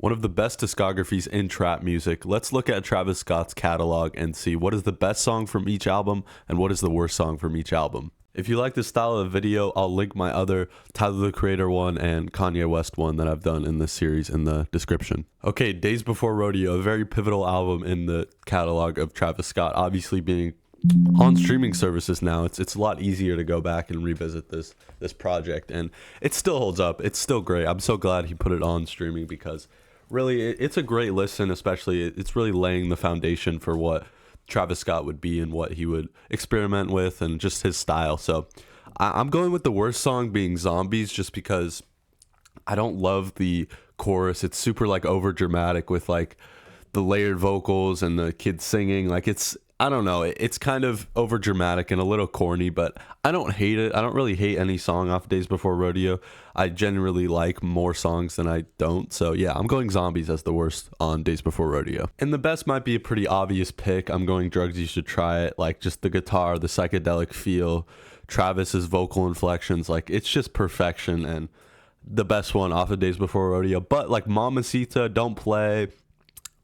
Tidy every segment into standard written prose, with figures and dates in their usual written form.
One of the best discographies in trap music. Let's look at Travis Scott's catalog and see what is the best song from each album and what is the worst song from each album. If you like this style of video, I'll link my other Tyler the Creator one and Kanye West one that I've done in this series in the description. Okay, Days Before Rodeo, a very pivotal album in the catalog of Travis Scott, obviously being on streaming services now. It's a lot easier to go back and revisit this project, and it still holds up. It's still great. I'm so glad he put it on streaming because really it's a great listen. Especially it's really laying the foundation for what Travis Scott would be and what he would experiment with and just his style. So I'm going with the worst song being Zombies, just because I don't love the chorus. It's super like over dramatic with like the layered vocals and the kids singing. Like I don't know. It's kind of over dramatic and a little corny, but I don't hate it. I don't really hate any song off Days Before Rodeo. I generally like more songs than I don't. So yeah, I'm going Zombies as the worst on Days Before Rodeo. And the best might be a pretty obvious pick. I'm going Drugs You Should Try It. Like just the guitar, the psychedelic feel, Travis's vocal inflections. Like it's just perfection and the best one off of Days Before Rodeo. But like Mamacita, Don't Play.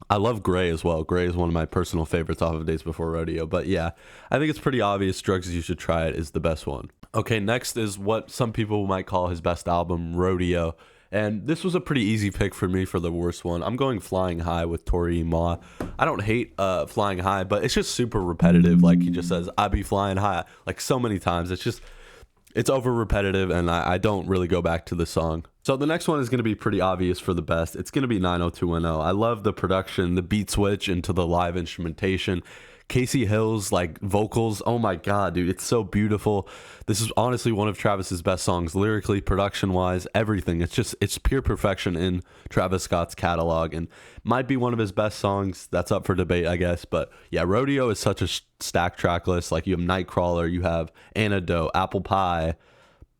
I love Gray as well. Gray is one of my personal favorites off of Days Before Rodeo. But yeah, I think it's pretty obvious Drugs You Should Try It is the best one. Okay, next is what some people might call his best album, Rodeo. And this was a pretty easy pick for me for the worst one. I'm going Flying High with Tori Ma. I don't hate Flying High, but it's just super repetitive. Like he just says, I be flying high, like so many times. It's over repetitive, and I don't really go back to the song. So the next one is going to be pretty obvious for the best. It's going to be 90210. I love the production, the beat switch into the live instrumentation. Casey Hill's like vocals, oh my god, dude, it's so beautiful. This is honestly one of Travis's best songs, lyrically, production wise, everything. It's pure perfection in Travis Scott's catalog, and might be one of his best songs. That's up for debate, I guess. But yeah, Rodeo is such a stacked track list. Like you have Nightcrawler, you have Antidote, Apple Pie,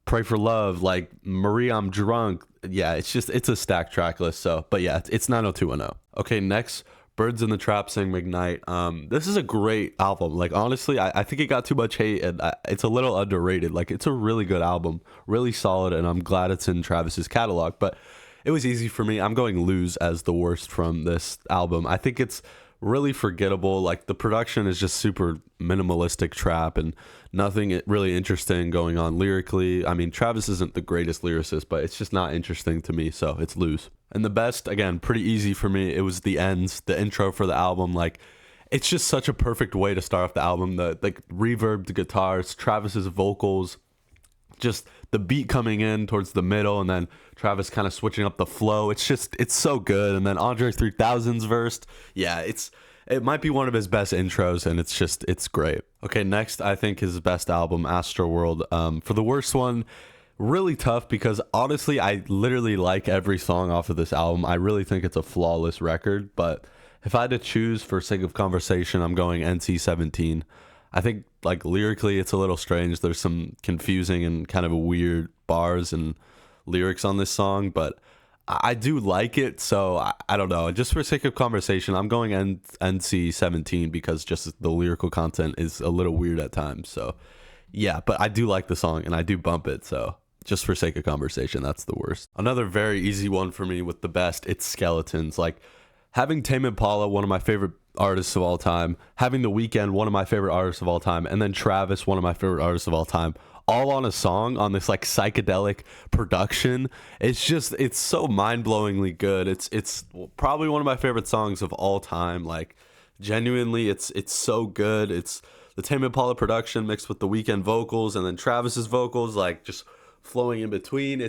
Pray for Love, like Marie, I'm Drunk. Yeah, it's a stacked track list. So, but yeah, it's 90210. Okay, next, Birds in the Trap Sing McKnight. This is a great album. Like honestly, I think it got too much hate, and it's a little underrated. Like it's a really good album, really solid, and I'm glad it's in Travis's catalog. But it was easy for me. I'm going Lose as the worst from this album. I think it's really forgettable. Like the production is just super minimalistic trap and nothing really interesting going on lyrically. I mean, Travis isn't the greatest lyricist, but it's just not interesting to me, so it's Lose. And the best, again, pretty easy for me. It was the ends, the intro for the album. Like it's just such a perfect way to start off the album. The like reverb, the guitars, Travis's vocals, just the beat coming in towards the middle, and then Travis kind of switching up the flow. It's so good. And then Andre 3000's verse. Yeah, it might be one of his best intros, and it's great. Okay, next, I think his best album, Astro World. For the worst one, really tough because honestly, I literally like every song off of this album. I really think it's a flawless record, but if I had to choose for sake of conversation, I'm going NC-17. I think like lyrically it's a little strange. There's some confusing and kind of weird bars and lyrics on this song, but I do like it. So I don't know. Just for sake of conversation, I'm going NC-17 because just the lyrical content is a little weird at times. So yeah, but I do like the song and I do bump it. So just for sake of conversation, that's the worst. Another very easy one for me with the best, it's Skeletons. Like having Tame Impala, one of my favorite artists of all time, having The Weeknd, one of my favorite artists of all time, and then Travis, one of my favorite artists of all time, all on a song on this like psychedelic production. It's so mind-blowingly good. It's probably one of my favorite songs of all time. Like genuinely, it's so good. It's the Tame Impala production mixed with The Weeknd vocals and then Travis's vocals like just flowing in between.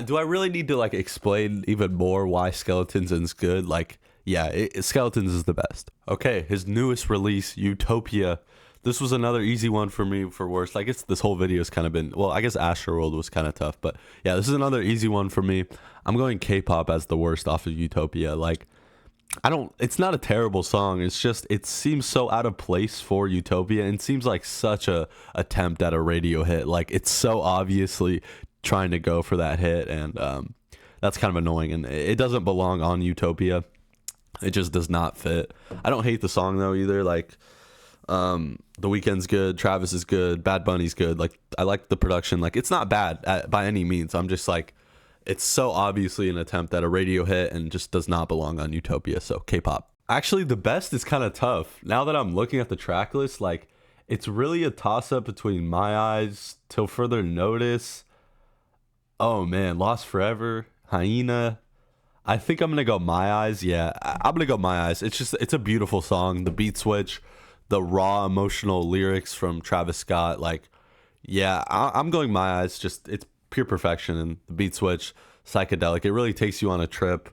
Do I really need to like explain even more why Skeletons is good? Like yeah, Skeletons is the best. Okay, his newest release, Utopia. This was another easy one for me for worst. I guess this whole video has kind of been, well, I guess Astro World was kind of tough, but yeah, this is another easy one for me. I'm going K-pop as the worst off of Utopia. Like, it's not a terrible song. It's just, it seems so out of place for Utopia and seems like such a attempt at a radio hit. Like, it's so obviously trying to go for that hit, and that's kind of annoying, and it doesn't belong on Utopia. It just does not fit. I don't hate the song though either. Like The Weeknd's good, Travis is good, Bad Bunny's good. Like I like the production. Like it's not bad by any means. I'm just like It's so obviously an attempt at a radio hit and just does not belong on Utopia. So K-pop. Actually, the best is kind of tough. Now that I'm looking at the track list, like it's really a toss up between My Eyes, Till Further Notice. Oh man, Lost Forever, Hyena. I think I'm gonna go My Eyes. Yeah, I'm gonna go My Eyes. It's a beautiful song. The beat switch, the raw emotional lyrics from Travis Scott. Like, yeah, I'm going My Eyes. Just it's pure perfection, and the beat switch, psychedelic. It really takes you on a trip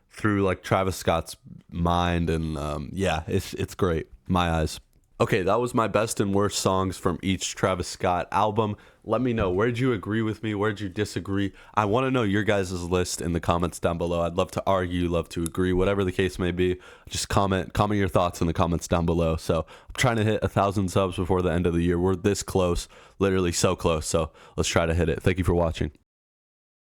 through like Travis Scott's mind, and yeah, it's great. My Eyes. Okay, that was my best and worst songs from each Travis Scott album. Let me know, where'd you agree with me? Where'd you disagree? I want to know your guys' list in the comments down below. I'd love to argue, love to agree, whatever the case may be. Just comment your thoughts in the comments down below. So I'm trying to hit 1,000 subs before the end of the year. We're this close, literally so close. So let's try to hit it. Thank you for watching.